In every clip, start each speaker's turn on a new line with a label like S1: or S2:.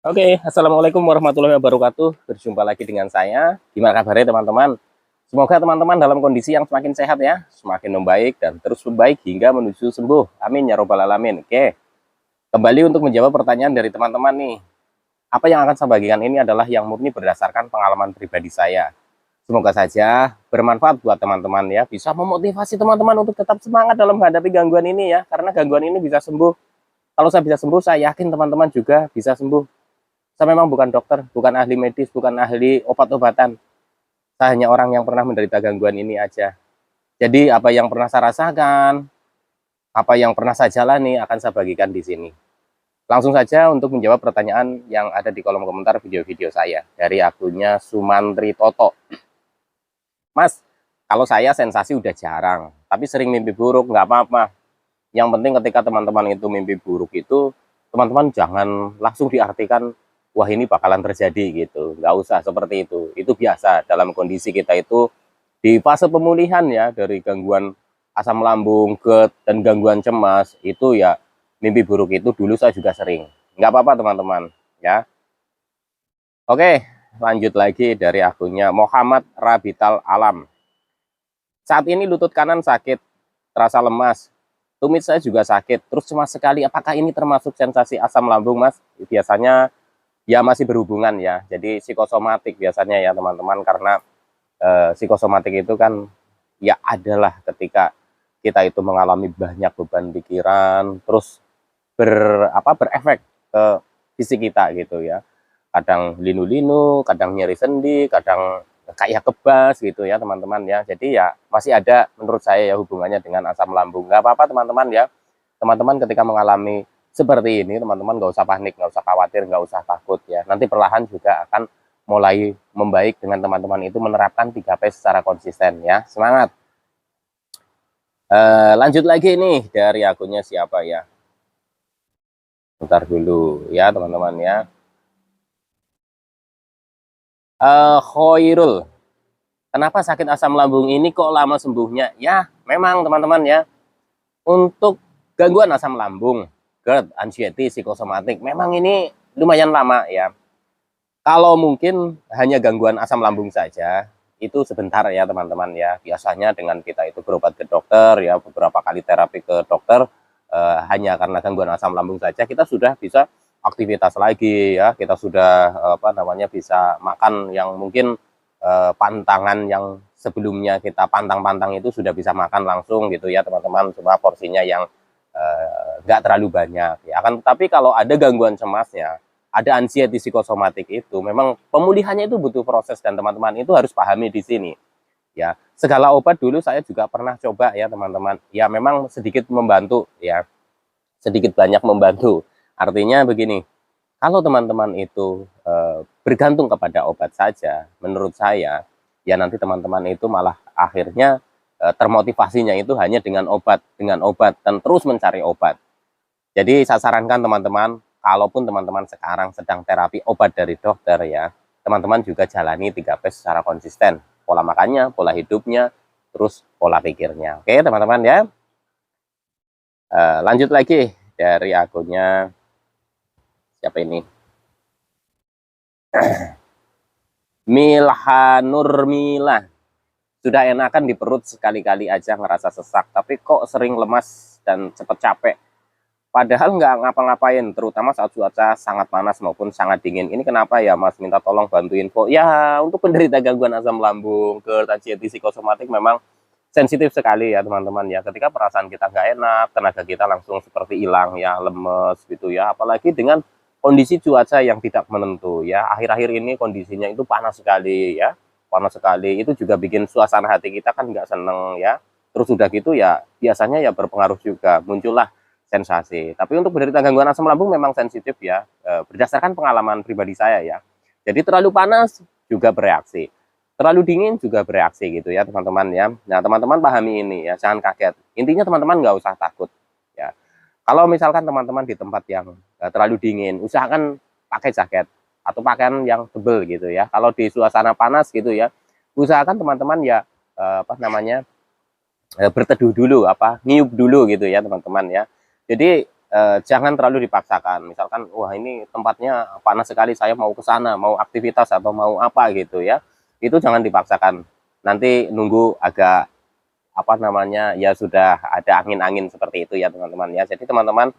S1: Assalamualaikum warahmatullahi wabarakatuh. Berjumpa lagi dengan saya. Gimana kabarnya teman-teman? Semoga teman-teman dalam kondisi yang semakin sehat ya, semakin membaik dan terus membaik hingga menuju sembuh. Amin ya robbal alamin. Kembali untuk menjawab pertanyaan dari teman-teman nih. Apa yang akan saya bagikan ini adalah yang murni berdasarkan pengalaman pribadi saya. Semoga saja bermanfaat buat teman-teman ya, bisa memotivasi teman-teman untuk tetap semangat dalam menghadapi gangguan ini ya, karena gangguan ini bisa sembuh. Kalau saya bisa sembuh, saya yakin teman-teman juga bisa sembuh. Saya memang bukan dokter, bukan ahli medis, bukan ahli obat-obatan. Saya hanya orang yang pernah menderita gangguan ini aja. Jadi apa yang pernah saya rasakan, apa yang pernah saya jalani akan saya bagikan di sini. Langsung saja untuk menjawab pertanyaan yang ada di kolom komentar video-video saya dari akunnya Sumantri Toto. Mas, kalau saya sensasi udah jarang, tapi sering mimpi buruk, nggak apa-apa. Yang penting ketika teman-teman itu mimpi buruk itu, teman-teman jangan langsung diartikan wah ini bakalan terjadi gitu, nggak usah seperti itu biasa dalam kondisi kita itu di fase pemulihan ya dari gangguan asam lambung, GERD, dan gangguan cemas itu ya. Mimpi buruk itu dulu saya juga sering, nggak apa-apa teman-teman ya. Oke, lanjut lagi dari akunnya Muhammad Rabital Alam. Saat ini lutut kanan sakit, terasa lemas, tumit saya juga sakit, terus cemas sekali. Apakah ini termasuk sensasi asam lambung, Mas? Biasanya ya masih berhubungan ya, jadi psikosomatik biasanya ya teman-teman, karena psikosomatik itu kan ya adalah ketika kita itu mengalami banyak beban pikiran, terus berefek ke fisik kita gitu ya, kadang linu-linu, kadang nyeri sendi, kadang kayak kebas gitu ya teman-teman ya. Jadi ya masih ada menurut saya ya hubungannya dengan asam lambung. Nggak apa-apa teman-teman ya, teman-teman ketika mengalami seperti ini, teman-teman nggak usah panik, nggak usah khawatir, nggak usah takut ya. Nanti perlahan juga akan mulai membaik dengan teman-teman itu menerapkan 3P secara konsisten ya. Semangat. Lanjut lagi nih dari akunnya siapa ya? Bentar dulu ya teman-teman ya. Khairul. Kenapa sakit asam lambung ini kok lama sembuhnya? Ya, memang teman-teman ya. Untuk gangguan asam lambung, GERD, anxiety, psikosomatik, memang ini lumayan lama ya. Kalau mungkin hanya gangguan asam lambung saja, itu sebentar ya teman-teman ya. Biasanya dengan kita itu berobat ke dokter ya, beberapa kali terapi ke dokter, hanya karena gangguan asam lambung saja kita sudah bisa aktivitas lagi ya. Kita sudah bisa makan yang mungkin pantangan yang sebelumnya kita pantang-pantang itu sudah bisa makan langsung gitu ya teman-teman, cuma porsinya yang nggak terlalu banyak ya kan. Tapi kalau ada gangguan cemasnya, ada anxiety psikosomatik, itu memang pemulihannya itu butuh proses, dan teman-teman itu harus pahami di sini ya. Segala obat dulu saya juga pernah coba ya teman-teman ya, memang sedikit membantu ya, sedikit banyak membantu. Artinya begini, kalau teman-teman itu bergantung kepada obat saja, menurut saya ya nanti teman-teman itu malah akhirnya termotivasinya itu hanya dengan obat dan terus mencari obat. Jadi saya sarankan teman-teman, kalaupun teman-teman sekarang sedang terapi obat dari dokter ya, teman-teman juga jalani 3P secara konsisten. Pola makannya, pola hidupnya, terus pola pikirnya. Oke teman-teman ya. Lanjut lagi dari akunnya siapa ini? Milha Nurmila. Sudah enakan di perut, sekali-kali aja ngerasa sesak, tapi kok sering lemas dan cepat capek. Padahal nggak ngapa-ngapain, terutama saat cuaca sangat panas maupun sangat dingin. Ini kenapa ya Mas? Minta tolong bantu info. Ya, untuk penderita gangguan asam lambung, GERD, anxiety, psikosomatik memang sensitif sekali ya teman-teman ya. Ketika perasaan kita nggak enak, tenaga kita langsung seperti hilang ya, lemes gitu ya. Apalagi dengan kondisi cuaca yang tidak menentu ya. Akhir-akhir ini kondisinya itu panas sekali ya. Panas sekali, itu juga bikin suasana hati kita kan nggak seneng ya. Terus udah gitu ya, biasanya ya berpengaruh juga, muncullah sensasi. Tapi untuk penderita gangguan asam lambung memang sensitif ya, berdasarkan pengalaman pribadi saya ya. Jadi terlalu panas juga bereaksi, terlalu dingin juga bereaksi gitu ya teman-teman ya. Nah teman-teman pahami ini ya, jangan kaget. Intinya teman-teman nggak usah takut ya. Kalau misalkan teman-teman di tempat yang terlalu dingin, usahakan pakai jaket atau pakaian yang tebel gitu ya. Kalau di suasana panas gitu ya, usahakan teman-teman ya berteduh dulu, ngiup dulu gitu ya teman-teman ya. Jadi jangan terlalu dipaksakan. Misalkan, wah ini tempatnya panas sekali, saya mau ke sana, mau aktivitas atau mau apa gitu ya. Itu jangan dipaksakan. Nanti nunggu agak apa namanya ya sudah ada angin-angin seperti itu ya teman-teman ya. Jadi teman-teman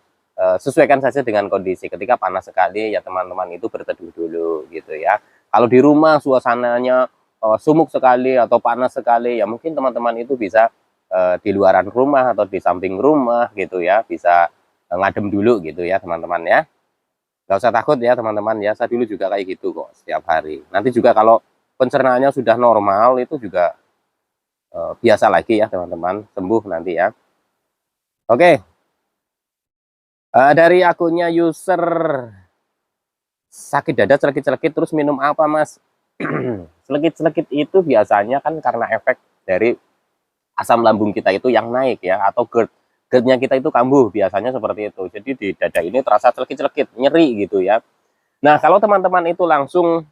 S1: sesuaikan saja dengan kondisi. Ketika panas sekali ya teman-teman itu berteduh dulu gitu ya. Kalau di rumah suasananya sumuk sekali atau panas sekali ya mungkin teman-teman itu bisa di luaran rumah atau di samping rumah gitu ya, bisa ngadem dulu gitu ya teman-teman ya. Nggak usah takut ya teman-teman ya, saya dulu juga kayak gitu kok setiap hari. Nanti juga kalau pencernaannya sudah normal itu juga biasa lagi ya teman-teman, sembuh nanti ya. Oke, dari akunnya user sakit dada celekit-celekit terus minum apa mas? Celekit-celekit itu biasanya kan karena efek dari asam lambung kita itu yang naik ya, atau GERD-nya kita itu kambuh, biasanya seperti itu. Jadi di dada ini terasa celekit-celekit, nyeri gitu ya. Nah, kalau teman-teman itu langsung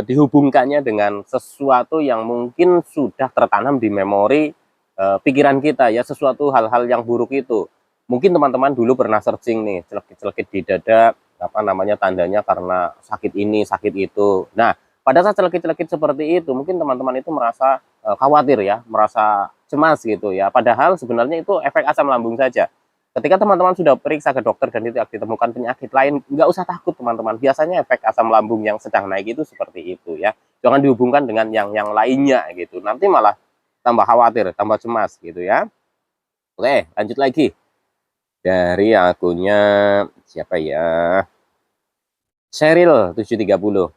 S1: dihubungkannya dengan sesuatu yang mungkin sudah tertanam di memori pikiran kita ya, sesuatu hal-hal yang buruk itu. Mungkin teman-teman dulu pernah searching nih, celekit-celekit di dada, apa namanya tandanya karena sakit ini, sakit itu. Nah, pada saat celekit-celekit seperti itu, mungkin teman-teman itu merasa khawatir ya, merasa cemas gitu ya. Padahal sebenarnya itu efek asam lambung saja. Ketika teman-teman sudah periksa ke dokter dan itu ditemukan penyakit lain, nggak usah takut teman-teman. Biasanya efek asam lambung yang sedang naik itu seperti itu ya. Jangan dihubungkan dengan yang lainnya gitu. Nanti malah tambah khawatir, tambah cemas gitu ya. Oke, lanjut lagi. Dari akunnya siapa ya? Sheryl 730.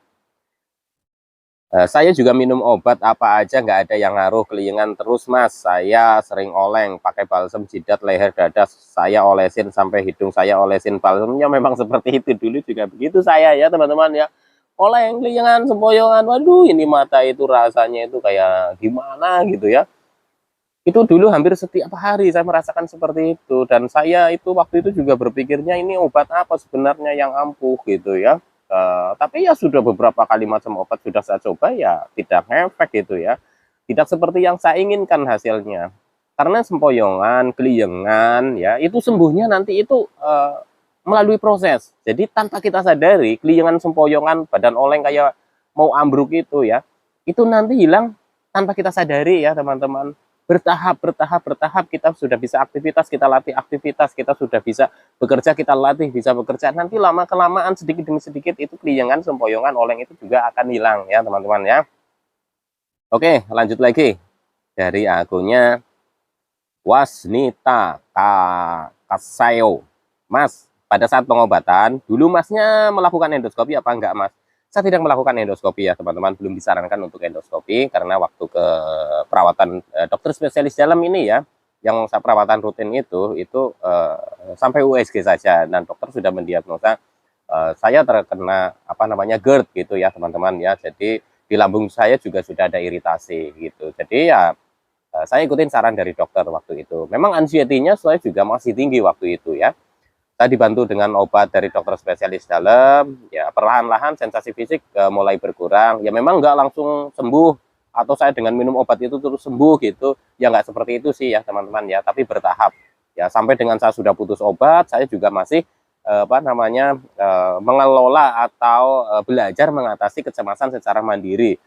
S1: Saya juga minum obat apa aja nggak ada yang ngaruh, kelingan terus mas. Saya sering oleng pakai balsem jidat, leher, dada saya olesin sampai hidung saya olesin balsemnya. Memang seperti itu dulu juga begitu saya ya teman-teman ya, oleng, kelingan, sempoyongan. Waduh ini mata itu rasanya itu kayak gimana gitu ya. Itu dulu hampir setiap hari saya merasakan seperti itu, dan saya itu waktu itu juga berpikirnya ini obat apa sebenarnya yang ampuh gitu ya. Tapi ya sudah beberapa kali macam obat sudah saya coba ya tidak efek gitu ya, tidak seperti yang saya inginkan hasilnya. Karena sempoyongan, keliengan ya itu sembuhnya nanti itu melalui proses. Jadi tanpa kita sadari keliengan, sempoyongan, badan oleng kayak mau ambruk itu ya, itu nanti hilang tanpa kita sadari ya teman-teman. Bertahap kita sudah bisa aktivitas, kita latih aktivitas, kita sudah bisa bekerja, kita latih bisa bekerja. Nanti lama kelamaan sedikit demi sedikit itu keliengan, sempoyongan, oleng itu juga akan hilang ya teman-teman ya. Oke, lanjut lagi dari akunnya Wasnita Kasayo. Mas, pada saat pengobatan dulu masnya melakukan endoskopi apa enggak mas? Saya tidak melakukan endoskopi ya teman-teman, belum disarankan untuk endoskopi karena waktu ke perawatan dokter spesialis dalam ini ya, yang saya perawatan rutin itu sampai USG saja, dan dokter sudah mendiagnosa saya terkena apa namanya GERD gitu ya teman-teman ya. Jadi di lambung saya juga sudah ada iritasi gitu. Jadi ya saya ikutin saran dari dokter waktu itu. Memang anxiety-nya saya juga masih tinggi waktu itu ya. Saya dibantu dengan obat dari dokter spesialis dalam, ya perlahan-lahan sensasi fisik mulai berkurang. Ya memang nggak langsung sembuh, atau saya dengan minum obat itu terus sembuh gitu. Ya nggak seperti itu sih ya teman-teman ya, tapi bertahap. Ya sampai dengan saya sudah putus obat, saya juga masih apa namanya mengelola atau belajar mengatasi kecemasan secara mandiri.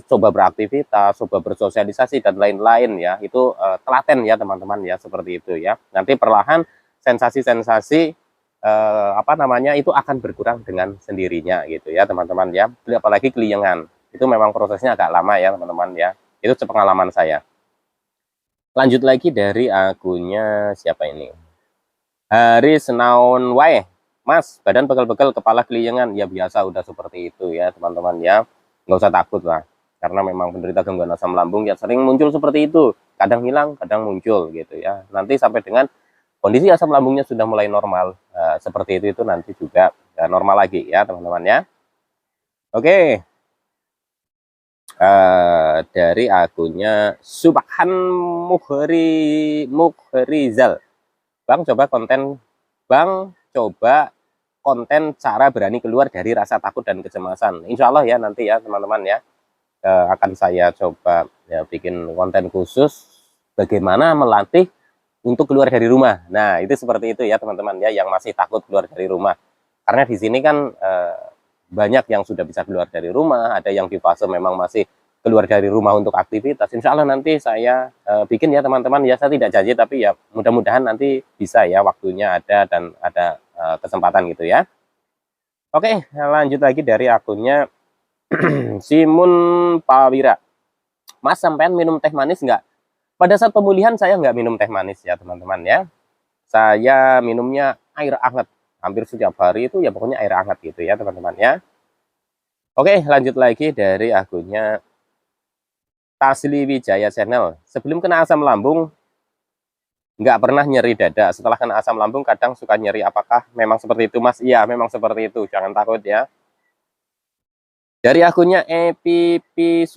S1: Coba beraktivitas, coba bersosialisasi dan lain-lain ya. Itu telaten ya teman-teman ya, seperti itu ya. Nanti perlahan sensasi-sensasi apa namanya itu akan berkurang dengan sendirinya gitu ya teman-teman ya. Apalagi keliengan itu memang prosesnya agak lama ya teman-teman ya, itu sepengalaman saya. Lanjut lagi dari akunnya siapa ini, Hari Senaun Wae. Mas, badan pegel-pegel, kepala keliengan, ya biasa udah seperti itu ya teman-teman ya, nggak usah takut lah, karena memang penderita gangguan asam lambung ya sering muncul seperti itu, kadang hilang kadang muncul gitu ya. Nanti sampai dengan kondisi asam lambungnya sudah mulai normal seperti itu nanti juga normal lagi ya teman-teman ya. Oke, dari akunnya Subhan Mukhrizal. Bang coba konten cara berani keluar dari rasa takut dan kecemasan. Insya Allah ya nanti ya teman-teman ya, akan saya coba ya bikin konten khusus bagaimana melatih untuk keluar dari rumah. Nah, itu seperti itu ya teman-teman ya, yang masih takut keluar dari rumah. Karena di sini kan banyak yang sudah bisa keluar dari rumah, ada yang di fase memang masih keluar dari rumah untuk aktivitas. Insya Allah nanti saya bikin ya teman-teman ya, saya tidak janji tapi ya mudah-mudahan nanti bisa ya, waktunya ada dan ada kesempatan gitu ya. Oke, lanjut lagi dari akunnya Simun Pawira. Mas, sampean minum teh manis nggak? Pada saat pemulihan saya nggak minum teh manis ya teman-teman ya. Saya minumnya air hangat. Hampir setiap hari itu ya pokoknya air hangat gitu ya teman-teman ya. Oke, lanjut lagi dari akunnya Tasli Wijaya Channel. Sebelum kena asam lambung, nggak pernah nyeri dada. Setelah kena asam lambung kadang suka nyeri. Apakah memang seperti itu, Mas? Iya, memang seperti itu. Jangan takut ya. Dari akunnya EPP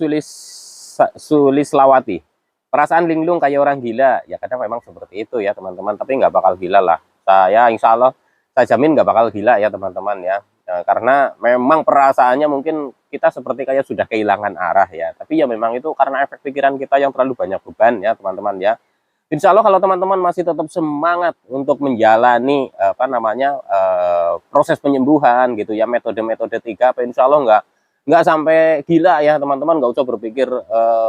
S1: Sulislawati. Perasaan linglung kayak orang gila. Ya kadang memang seperti itu ya teman-teman. Tapi nggak bakal gila lah. Saya insya Allah, saya jamin nggak bakal gila ya teman-teman ya. Karena memang perasaannya mungkin kita seperti kayak sudah kehilangan arah ya. Tapi ya memang itu karena efek pikiran kita yang terlalu banyak beban ya teman-teman ya. Insya Allah kalau teman-teman masih tetap semangat untuk menjalani proses penyembuhan gitu ya, metode-metode 3P, insya Allah nggak sampai gila ya teman-teman. Nggak usah berpikir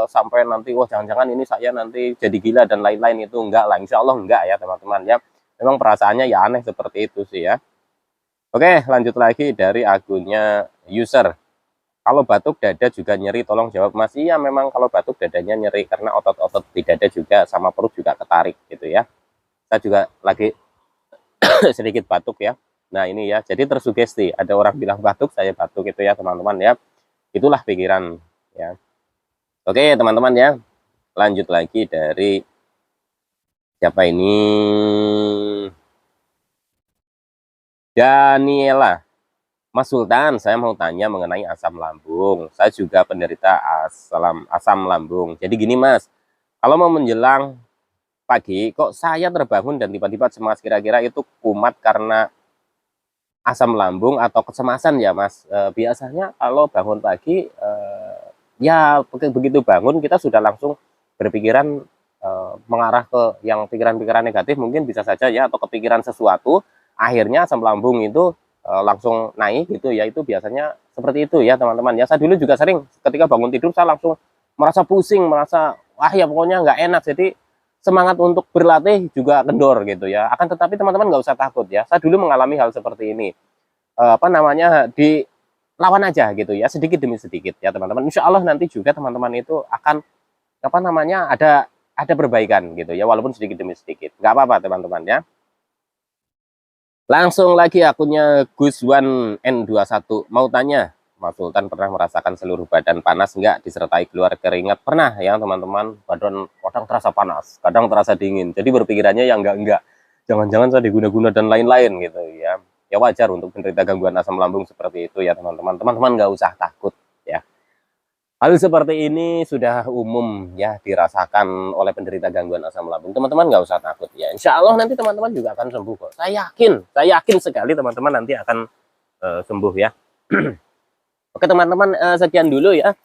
S1: sampai nanti wah jangan-jangan ini saya nanti jadi gila dan lain-lain, itu enggak lah, insya Allah enggak ya teman-teman ya. Memang perasaannya ya aneh seperti itu sih ya. Oke, lanjut lagi dari akunnya user. Kalau batuk dada juga nyeri, tolong jawab Mas. Iya, memang kalau batuk dadanya nyeri karena otot-otot di dada juga sama perut juga ketarik gitu ya. Saya juga lagi sedikit batuk ya. Nah ini ya, jadi tersugesti. Ada orang bilang batuk, saya batuk itu ya teman-teman ya. Itulah pikiran ya. Oke teman-teman ya, lanjut lagi dari siapa ini? Daniela. Mas Sultan, saya mau tanya mengenai asam lambung. Saya juga penderita asam lambung. Jadi gini Mas, kalau mau menjelang pagi, kok saya terbangun dan tiba-tiba cemas, kira-kira itu kumat karena asam lambung atau kecemasan ya Mas? Biasanya kalau bangun pagi, ya begitu bangun kita sudah langsung berpikiran mengarah ke yang pikiran-pikiran negatif, mungkin bisa saja ya, atau kepikiran sesuatu, akhirnya asam lambung itu langsung naik gitu ya. Itu biasanya seperti itu ya teman-teman ya. Saya dulu juga sering ketika bangun tidur saya langsung merasa pusing, merasa wah ya pokoknya nggak enak. Jadi semangat untuk berlatih juga kendor gitu ya. Akan tetapi teman-teman nggak usah takut ya, saya dulu mengalami hal seperti ini. Dilawan aja gitu ya, sedikit demi sedikit ya teman-teman. Insya Allah nanti juga teman-teman itu akan ada perbaikan gitu ya, walaupun sedikit demi sedikit, nggak apa-apa teman-teman ya. Langsung lagi akunnya Guswan N21, mau tanya Mas Sultan pernah merasakan seluruh badan panas nggak disertai keluar keringat? Pernah ya teman-teman, badan kadang terasa panas, kadang terasa dingin, jadi berpikirannya yang enggak, jangan-jangan saya diguna-guna dan lain-lain gitu ya. Ya wajar untuk penderita gangguan asam lambung seperti itu ya teman-teman. Teman-teman nggak usah takut ya. Hal seperti ini sudah umum ya dirasakan oleh penderita gangguan asam lambung. Teman-teman nggak usah takut ya. Insya Allah nanti teman-teman juga akan sembuh kok. Saya yakin sekali teman-teman nanti akan sembuh ya. Oke teman-teman, sekian dulu ya.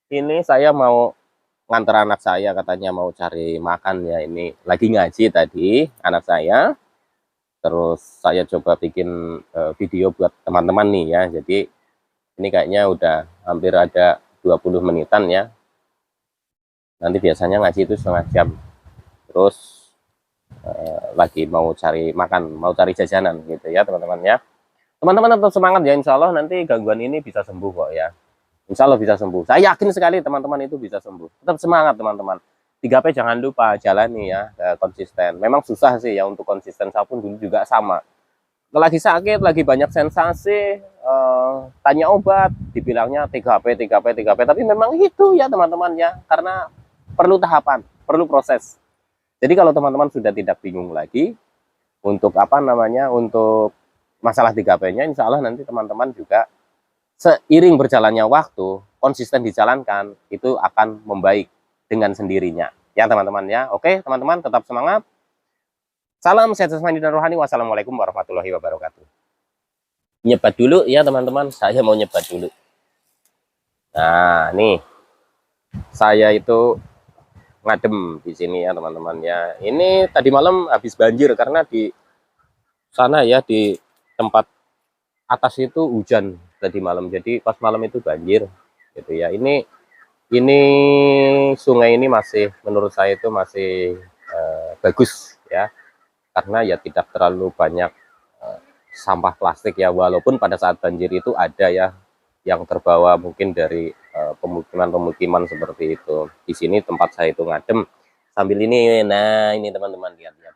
S1: Ini saya mau nganter anak saya, katanya mau cari makan ya. Ini lagi ngaji tadi anak saya. Terus saya coba bikin video buat teman-teman nih ya. Jadi ini kayaknya udah hampir ada 20 menitan ya. Nanti biasanya ngaji itu setengah jam. Terus lagi mau cari makan, mau cari jajanan gitu ya teman-teman ya. Teman-teman tetap semangat ya, insya Allah nanti gangguan ini bisa sembuh kok ya. Insya Allah bisa sembuh. Saya yakin sekali teman-teman itu bisa sembuh. Tetap semangat teman-teman. 3P jangan lupa jalani ya, konsisten. Memang susah sih ya untuk konsisten, saya pun dulu juga sama. Lagi sakit, lagi banyak sensasi, tanya obat, dibilangnya 3P, tapi memang itu ya teman-teman ya, karena perlu tahapan, perlu proses. Jadi kalau teman-teman sudah tidak bingung lagi untuk untuk masalah 3P-nya, insya Allah nanti teman-teman juga seiring berjalannya waktu, konsisten dijalankan, itu akan membaik dengan sendirinya. Ya teman-teman ya, oke teman-teman tetap semangat. Salam sehat jasmani dan rohani. Wassalamualaikum warahmatullahi wabarakatuh. Nyebat dulu ya teman-teman, saya mau nyebat dulu. Nah nih, saya itu ngadem di sini ya teman-teman ya. Ini tadi malam habis banjir karena di sana ya, di tempat atas itu hujan tadi malam. Jadi pas malam itu banjir gitu ya. Ini sungai ini masih menurut saya itu masih bagus ya, karena ya tidak terlalu banyak sampah plastik ya, walaupun pada saat banjir itu ada ya yang terbawa mungkin dari pemukiman-pemukiman seperti itu. Di sini tempat saya itu ngadem sambil ini, nah ini teman-teman lihat-lihat